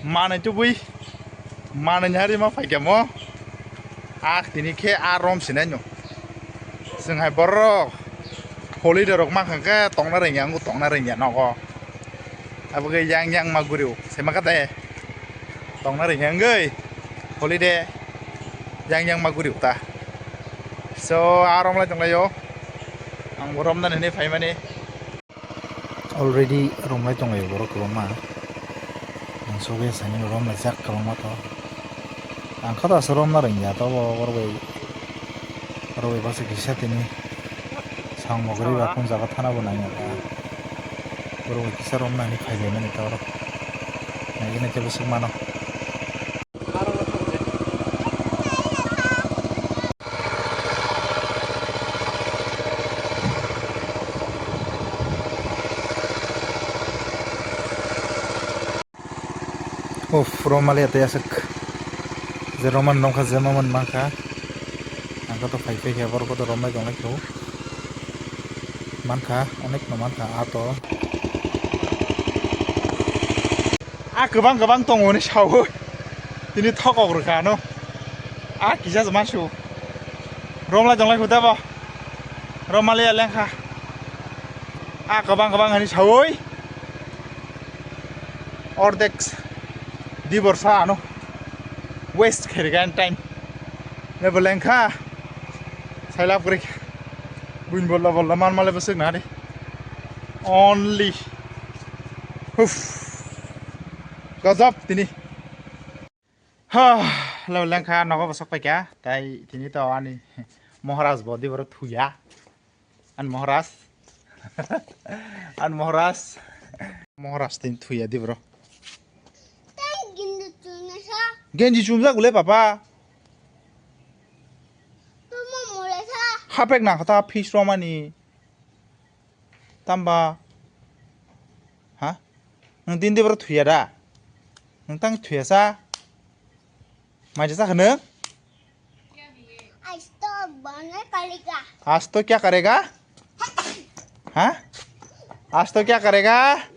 Mana cuy, mana nyari mah pakai mo? Tini ke arom sinenyo. Sengai borok, holi derok makan ke tong nari yang tong nari yang noko. Apa ke yang maguriu, saya makan deh. Tong nari yang gay, holi deh, yang maguriu ta. So arom lah tong layo, ang borom dan ini fai mana? Already rom lah tong layo borok rom mah. So we say rom la jak kalong ma to ang khata sarom na ring ya to borwe ba se kisha tini sang mogri ba kun jaga thana bana ya ta borwe kisha rom na ni khaile mani to ro na ine te busuk mano Romalia te asik je roman nongkha je maman mangkha angka to phai phai bor ko to romai donglai ko mangkha onek no mangkha ato gobang tongo ni sawo tini thokok rokha no kisa jamasu romla donglai ko dabo romalia lengkha gobang hani sawoi ordex di borsa no west kerigan time level lengkha sailap kri buin bolla man male besek na de only gazap tini level lengkha noko besok pai kya tai tini to ani moharaj bodi bor thuya an moharaj tin thuya di bro Genji chumja gule papa. Tuma molesa. Hapek na kata fish romani. Tamba. Ha? Nang din di bro thuya da. Nang tang thuya sa. Mai jasa khane? आज तो बने करेगा. आज तो क्या करेगा? हाँ? आज तो क्या करेगा?